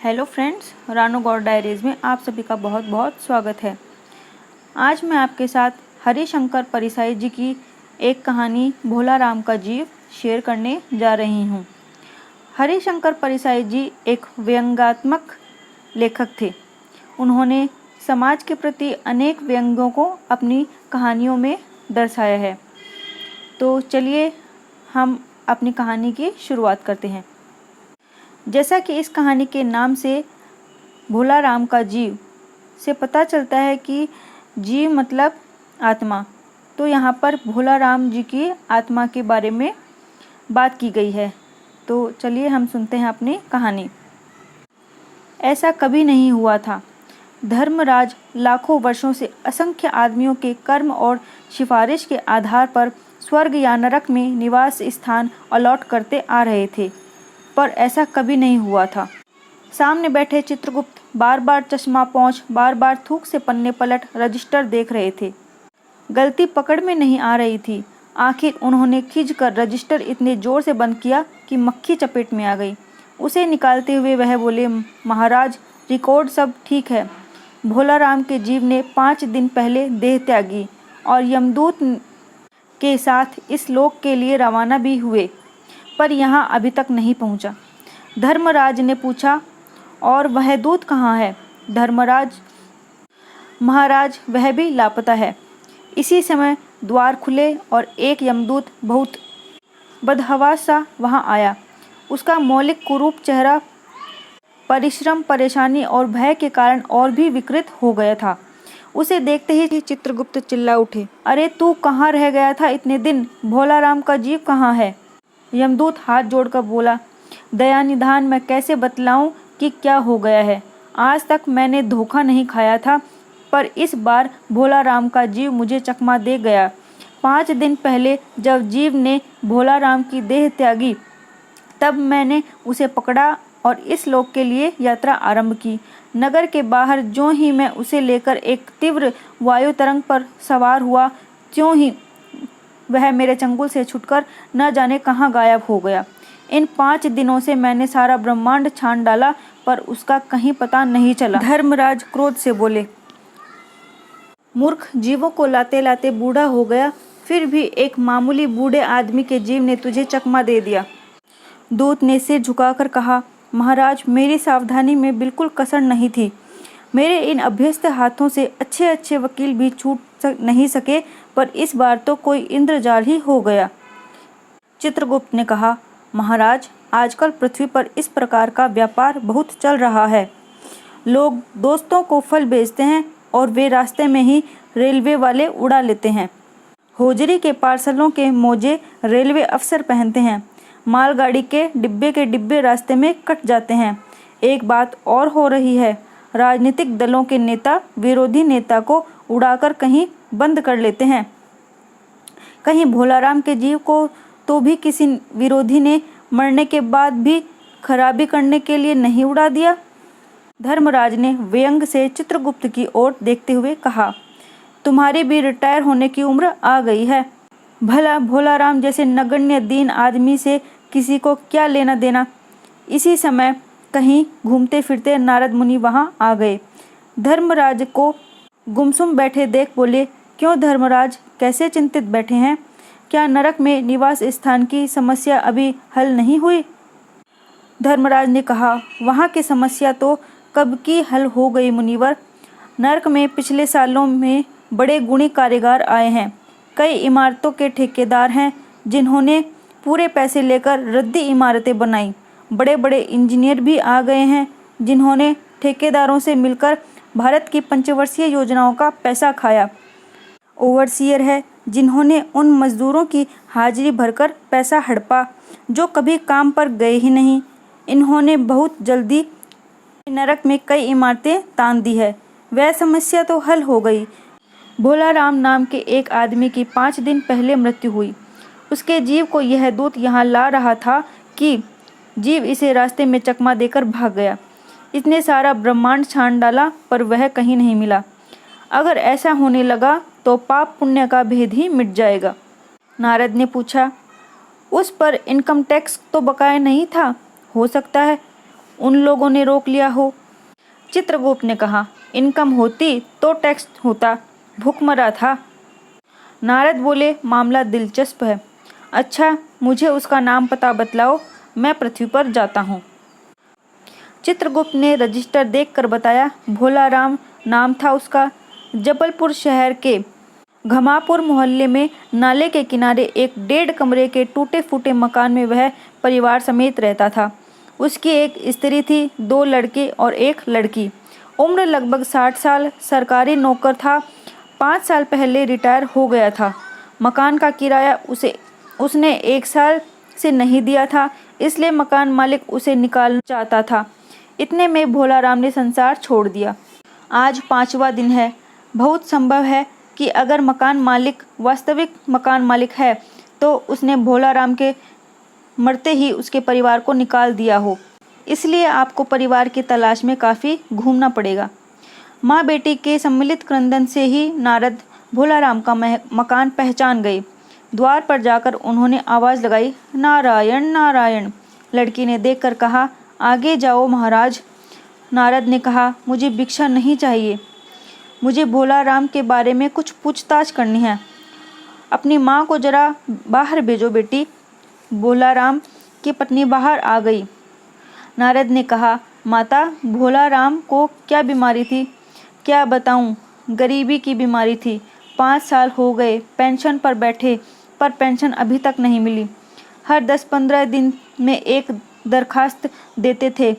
Hello friends, Ranu गौर diaries में आप सभी का बहुत बहुत स्वागत है। आज मैं आपके साथ हरिशंकर परिसाई जी की एक कहानी भोला राम का जीव शेयर करने जा रही हूँ। हरिशंकर परिसाई जी एक व्यंग्यात्मक लेखक थे। उन्होंने समाज के प्रति अनेक व्यंग्यों को अपनी कहानियों में दर्शाया है। तो चलिए हम अपनी कहानी की शुरुआत करते हैं। जैसा कि इस कहानी के नाम से भोला राम का जीव से पता चलता है कि जीव मतलब आत्मा, तो यहाँ पर भोला राम जी की आत्मा के बारे में बात की गई है। तो चलिए हम सुनते हैं अपनी कहानी। ऐसा कभी नहीं हुआ था। धर्मराज लाखों वर्षों से असंख्य आदमियों के कर्म और सिफारिश के आधार पर स्वर्ग या नरक में निवास स्थान अलॉट करते आ रहे थे, पर ऐसा कभी नहीं हुआ था। सामने बैठे चित्रगुप्त बार बार चश्मा पोंछ, बार बार थूक से पन्ने पलट रजिस्टर देख रहे थे। गलती पकड़ में नहीं आ रही थी। आखिर उन्होंने खींचकर रजिस्टर इतने जोर से बंद किया कि मक्खी चपेट में आ गई। उसे निकालते हुए वह बोले, महाराज, रिकॉर्ड सब ठीक है। भोला राम के जीव ने 5 दिन पहले देह त्यागी और यमदूत के साथ इस लोक के लिए रवाना भी हुए, पर यहाँ अभी तक नहीं पहुँचा। धर्मराज ने पूछा, और वह दूत कहाँ है? धर्मराज, महाराज, वह भी लापता है। इसी समय द्वार खुले और एक यमदूत बहुत बदहवास सा वहाँ आया। उसका मौलिक कुरूप चेहरा परिश्रम, परेशानी और भय के कारण और भी विकृत हो गया था। उसे देखते ही चित्रगुप्त चिल्ला उठे, अरे तू कहाँ रह गया था इतने दिन? भोला राम का जीव कहाँ है? यमदूत हाथ जोड़कर बोला, दया निधान, मैं कैसे बतलाऊं कि क्या हो गया है। आज तक मैंने धोखा नहीं खाया था, पर इस बार भोला राम का जीव मुझे चकमा दे गया। 5 दिन पहले जब जीव ने भोला राम की देह त्यागी, तब मैंने उसे पकड़ा और इस लोक के लिए यात्रा आरंभ की। नगर के बाहर ज्यों ही मैं उसे लेकर एक तीव्र वायु तरंग पर सवार हुआ, त्यों ही वह मेरे चंगुल से छूटकर न जाने कहाँ गायब हो गया। इन 5 दिनों से मैंने सारा ब्रह्मांड छान डाला, पर उसका कहीं पता नहीं चला। धर्मराज क्रोध से बोले, मूर्ख, जीवों को लाते लाते बूढ़ा हो गया, फिर भी एक मामूली बूढ़े आदमी के जीव ने तुझे चकमा दे दिया। दूत ने सिर झुकाकर कहा, महाराज, मेरी सावधानी में बिल्कुल कसर नहीं थी। मेरे इन अभ्यस्त हाथों से अच्छे अच्छे वकील भी छूट नहीं सके, पर इस बार तो कोई इंद्रजाल ही हो गया। चित्रगुप्त ने कहा, महाराज, आजकल पृथ्वी पर इस प्रकार का व्यापार बहुत चल रहा है। लोग दोस्तों को फल बेचते हैं और वे रास्ते में ही रेलवे वाले उड़ा लेते हैं। होजरी के पार्सलों के मोजे रेलवे अफसर पहनते हैं। मालगाड़ी के डिब्बे रास्ते में कट जाते हैं। एक बात और हो रही है, राजनीतिक दलों के नेता विरोधी नेता को उड़ाकर कहीं बंद कर लेते हैं। कहीं भोला राम के जीव को तो भी किसी विरोधी ने मरने के बाद भी खराबी करने के लिए नहीं उड़ा दिया। धर्मराज ने व्यंग से चित्रगुप्त की ओर देखते हुए कहा, तुम्हारी भी रिटायर होने की उम्र आ गई है। भला भोला राम जैसे नगण्य दीन आदमी से किसी को क्या लेना देना। इसी समय कहीं घूमते फिरते नारद मुनि वहां आ गए। धर्मराज को गुमसुम बैठे देख बोले, क्यों धर्मराज, कैसे चिंतित बैठे हैं? क्या नरक में निवास स्थान की समस्या अभी हल नहीं हुई? धर्मराज ने कहा, वहाँ की समस्या तो कब की हल हो गई मुनिवर। नरक में पिछले सालों में बड़े गुणी कारीगर आए हैं। कई इमारतों के ठेकेदार हैं जिन्होंने पूरे पैसे लेकर रद्दी इमारतें बनाई। बड़े बड़े इंजीनियर भी आ गए हैं जिन्होंने ठेकेदारों से मिलकर भारत की पंचवर्षीय योजनाओं का पैसा खाया। ओवरसीयर है जिन्होंने उन मजदूरों की हाजिरी भरकर पैसा हड़पा जो कभी काम पर गए ही नहीं। इन्होंने बहुत जल्दी नरक में कई इमारतें तान दी है। वह समस्या तो हल हो गई। भोला राम नाम के एक आदमी की 5 दिन पहले मृत्यु हुई। उसके जीव को यह दूत यहाँ ला रहा था कि जीव इसे रास्ते में चकमा देकर भाग गया। इसने सारा ब्रह्मांड छान डाला, पर वह कहीं नहीं मिला। अगर ऐसा होने लगा तो पाप पुण्य का भेद ही मिट जाएगा। नारद ने पूछा, उस पर इनकम टैक्स तो बकाया नहीं था? हो सकता है उन लोगों ने रोक लिया हो। चित्रगुप्त ने कहा, इनकम होती तो टैक्स होता, भूखमरा था। नारद बोले, मामला दिलचस्प है। अच्छा, मुझे उसका नाम पता बतलाओ, मैं पृथ्वी पर जाता हूँ। चित्रगुप्त ने रजिस्टर देखकर बताया, भोलाराम नाम था उसका। जबलपुर शहर के घमापुर मोहल्ले में नाले के किनारे एक 1.5 कमरे के टूटे फूटे मकान में वह परिवार समेत रहता था। उसकी एक स्त्री थी, 2 लड़के और 1 लड़की। उम्र लगभग 60 साल, सरकारी नौकर था, 5 साल पहले रिटायर हो गया था। मकान का किराया उसने 1 साल से नहीं दिया था, इसलिए मकान मालिक उसे निकालना चाहता था। इतने में भोलाराम ने संसार छोड़ दिया। आज 5वां दिन है। बहुत संभव है कि अगर मकान मालिक वास्तविक मकान मालिक है तो उसने भोलाराम के मरते ही उसके परिवार को निकाल दिया हो। इसलिए आपको परिवार की तलाश में काफ़ी घूमना पड़ेगा। माँ बेटी के सम्मिलित क्रंदन से ही नारद भोलाराम का मकान पहचान गए। द्वार पर जाकर उन्होंने आवाज़ लगाई, नारायण नारायण। लड़की ने देखकर कहा, आगे जाओ महाराज। नारद ने कहा, मुझे भिक्षा नहीं चाहिए, मुझे भोलाराम के बारे में कुछ पूछताछ करनी है। अपनी माँ को जरा बाहर भेजो बेटी। भोलाराम की पत्नी बाहर आ गई। नारद ने कहा, माता, भोलाराम को क्या बीमारी थी? क्या बताऊं, गरीबी की बीमारी थी। 5 साल हो गए पेंशन पर बैठे, पर पेंशन अभी तक नहीं मिली। हर 10-15 दिन में एक दरखास्त देते थे,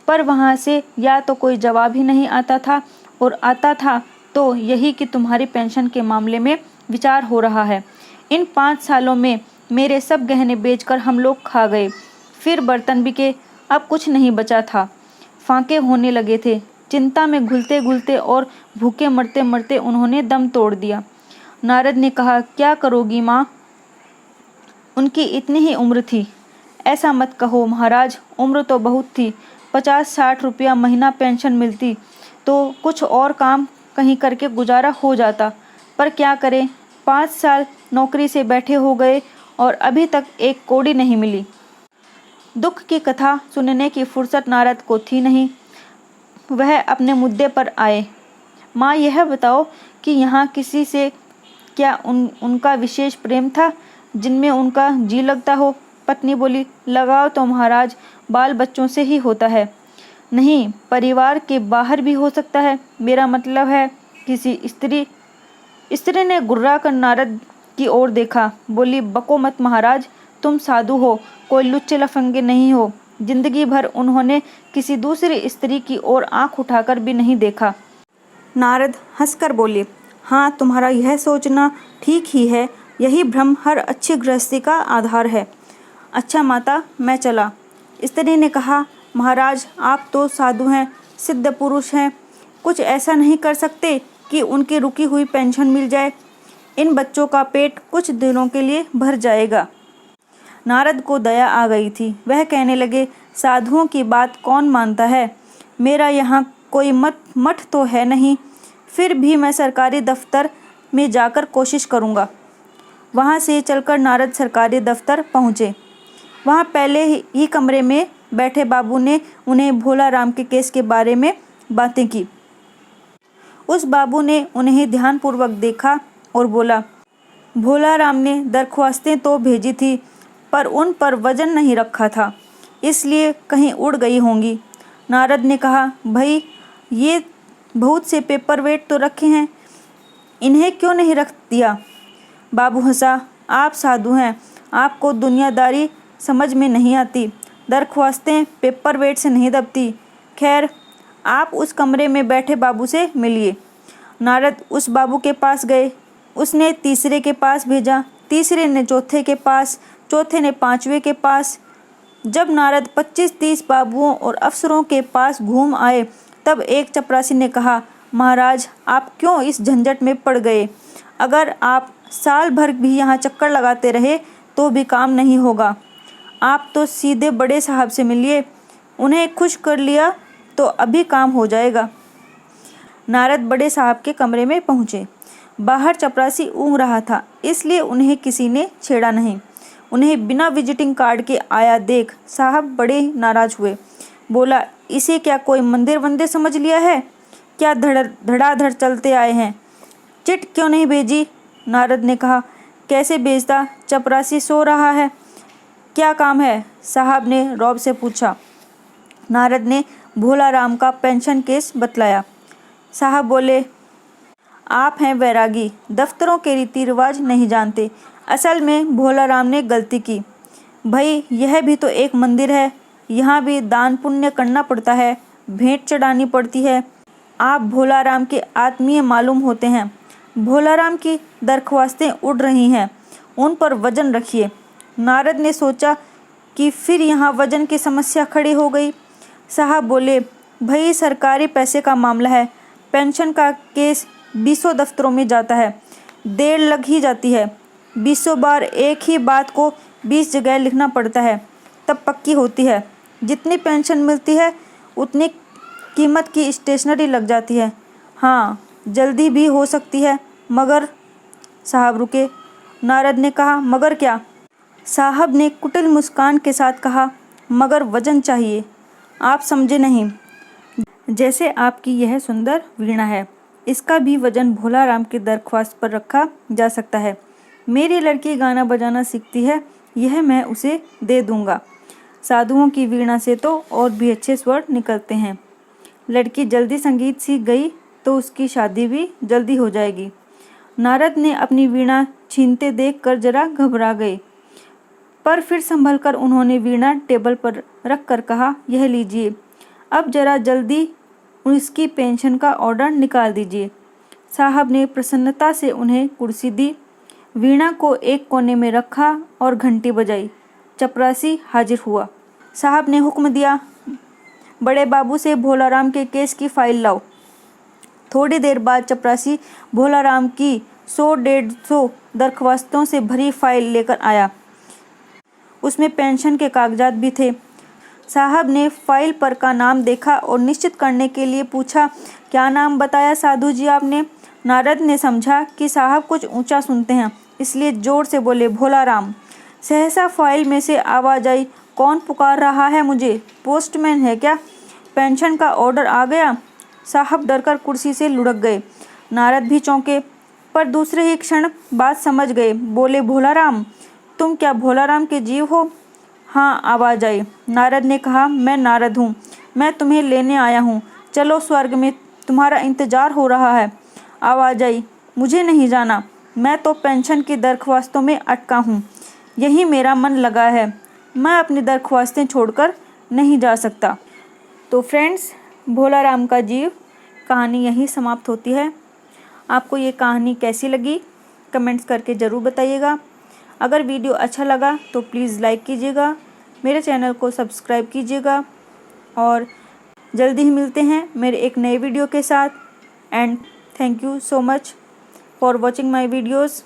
पर वहाँ से या तो कोई जवाब ही नहीं आता था, और आता था तो यही कि तुम्हारी पेंशन के मामले में विचार हो रहा है। इन 5 सालों में मेरे सब गहने बेचकर हम लोग खा गए, फिर बर्तन बिके, अब कुछ नहीं बचा था। फांके होने लगे थे। चिंता में घुलते घुलते और भूखे मरते मरते उन्होंने दम तोड़ दिया। नारद ने कहा, क्या करोगी माँ? उनकी इतनी ही उम्र थी। ऐसा मत कहो महाराज, उम्र तो बहुत थी। 50-60 रुपया महीना पेंशन मिलती तो कुछ और काम कहीं करके गुजारा हो जाता, पर क्या करें, 5 साल नौकरी से बैठे हो गए और अभी तक एक कौड़ी नहीं मिली। दुख की कथा सुनने की फुर्सत नारद को थी नहीं। वह अपने मुद्दे पर आए। माँ, यह बताओ कि यहाँ किसी से क्या उनका विशेष प्रेम था जिनमें उनका जी लगता हो? पत्नी बोली, लगाव तो महाराज बाल बच्चों से ही होता है। नहीं, परिवार के बाहर भी हो सकता है। मेरा मतलब है किसी स्त्री ने गुर्रा कर नारद की ओर देखा। बोली, बको मत महाराज, तुम साधु हो, कोई लुच्चे लफंगे नहीं हो। जिंदगी भर उन्होंने किसी दूसरी स्त्री की ओर आंख उठाकर भी नहीं देखा। नारद हंसकर बोले, हाँ, तुम्हारा यह सोचना ठीक ही है। यही भ्रम हर अच्छी गृहस्थी का आधार है। अच्छा माता, मैं चला। स्त्री ने कहा, महाराज, आप तो साधु हैं, सिद्ध पुरुष हैं, कुछ ऐसा नहीं कर सकते कि उनकी रुकी हुई पेंशन मिल जाए? इन बच्चों का पेट कुछ दिनों के लिए भर जाएगा। नारद को दया आ गई थी। वह कहने लगे, साधुओं की बात कौन मानता है? मेरा यहाँ कोई मठ तो है नहीं, फिर भी मैं सरकारी दफ्तर में जाकर कोशिश करूँगा। वहाँ से चलकर नारद सरकारी दफ्तर पहुँचे। वहाँ पहले ही कमरे में बैठे बाबू ने उन्हें भोलाराम के केस के बारे में बातें की। उस बाबू ने उन्हें ध्यानपूर्वक देखा और बोला, भोलाराम ने दरख्वास्तें तो भेजी थी, पर उन पर वजन नहीं रखा था, इसलिए कहीं उड़ गई होंगी। नारद ने कहा, भाई, ये बहुत से पेपर वेट तो रखे हैं, इन्हें क्यों नहीं रख दिया? बाबू हंसा, आप साधु हैं, आपको दुनियादारी समझ में नहीं आती। दरख्वास्तें पेपर वेट से नहीं दबती। खैर, आप उस कमरे में बैठे बाबू से मिलिए। नारद उस बाबू के पास गए। उसने तीसरे के पास भेजा, तीसरे ने चौथे के पास, चौथे ने 5वें के पास। जब नारद 25-30 बाबुओं और अफसरों के पास घूम आए, तब एक चपरासी ने कहा, महाराज, आप क्यों इस झंझट में पड़ गए? अगर आप साल भर भी यहाँ चक्कर लगाते रहे तो भी काम नहीं होगा। आप तो सीधे बड़े साहब से मिलिए, उन्हें खुश कर लिया तो अभी काम हो जाएगा। नारद बड़े साहब के कमरे में पहुँचे। बाहर चपरासी ऊँघ रहा था, इसलिए उन्हें किसी ने छेड़ा नहीं। उन्हें बिना विजिटिंग कार्ड के आया देख साहब बड़े नाराज हुए। बोला, इसे क्या कोई मंदिर वंदिर समझ लिया है? क्या धड़ाधड़ चलते आए हैं? चिट क्यों नहीं भेजी? नारद ने कहा, कैसे भेजता, चपरासी सो रहा है। क्या काम है? साहब ने रौब से पूछा। नारद ने भोला राम का पेंशन केस बतलाया। साहब बोले, आप हैं वैरागी, दफ्तरों के रीति रिवाज नहीं जानते। असल में भोला राम ने गलती की। भाई यह भी तो एक मंदिर है, यहाँ भी दान पुण्य करना पड़ता है, भेंट चढ़ानी पड़ती है। आप भोला राम के आत्मीय मालूम होते हैं। भोला राम की दरख्वास्तें उड़ रही हैं, उन पर वजन रखिए। नारद ने सोचा कि फिर यहाँ वजन की समस्या खड़ी हो गई। साहब बोले, भाई सरकारी पैसे का मामला है, पेंशन का केस 20 दफ्तरों में जाता है, देर लग ही जाती है। 20 बार एक ही बात को 20 जगह लिखना पड़ता है, तब पक्की होती है। जितनी पेंशन मिलती है उतनी कीमत की स्टेशनरी लग जाती है। हाँ, जल्दी भी हो सकती है, मगर। साहब रुके। नारद ने कहा, मगर क्या? साहब ने कुटिल मुस्कान के साथ कहा, मगर वजन चाहिए। आप समझे नहीं। जैसे आपकी यह सुंदर वीणा है, इसका भी वजन भोला राम की दरख्वास्त पर रखा जा सकता है। मेरी लड़की गाना बजाना सीखती है, यह मैं उसे दे दूंगा। साधुओं की वीणा से तो और भी अच्छे स्वर निकलते हैं। लड़की जल्दी संगीत सीख गई तो उसकी शादी भी जल्दी हो जाएगी। नारद ने अपनी वीणा छीनते देखकर जरा घबरा गए, पर फिर संभलकर उन्होंने वीणा टेबल पर रख कर कहा, यह लीजिए, अब जरा जल्दी उसकी पेंशन का ऑर्डर निकाल दीजिए। साहब ने प्रसन्नता से उन्हें कुर्सी दी, वीणा को एक कोने में रखा और घंटी बजाई। चपरासी हाजिर हुआ। साहब ने हुक्म दिया, बड़े बाबू से भोला राम के केस की फाइल लाओ। थोड़ी देर बाद चपरासी भोला राम की 100-150 दरख्वास्तों से भरी फाइल लेकर आया। उसमें पेंशन के कागजात भी थे। साहब ने फाइल पर का नाम देखा और निश्चित करने के लिए पूछा, क्या नाम बताया साधु जी आपने? नारद ने समझा कि साहब कुछ ऊंचा सुनते हैं, इसलिए जोर से बोले, भोला राम। सहसा फाइल में से आवाज आई, कौन पुकार रहा है मुझे? पोस्टमैन है क्या? पेंशन का ऑर्डर आ गया। साहब डरकर कुर्सी से लुढ़क गए। नारद भी चौंके, पर दूसरे ही क्षण बात समझ गए। बोले, भोला राम, तुम क्या भोला राम के जीव हो? हाँ, आवाज आई। नारद ने कहा, मैं नारद हूँ, मैं तुम्हें लेने आया हूँ, चलो स्वर्ग में तुम्हारा इंतजार हो रहा है। आवाज आई, मुझे नहीं जाना, मैं तो पेंशन की दरख्वास्तों में अटका हूँ, यही मेरा मन लगा है, मैं अपनी दरख्वास्तें छोड़कर नहीं जा सकता। तो फ्रेंड्स, भोला राम का जीव कहानी यहीं समाप्त होती है। आपको ये कहानी कैसी लगी कमेंट्स करके ज़रूर बताइएगा। अगर वीडियो अच्छा लगा तो प्लीज़ लाइक कीजिएगा, मेरे चैनल को सब्सक्राइब कीजिएगा और जल्दी ही मिलते हैं मेरे एक नए वीडियो के साथ। And thank you so much for watching my videos.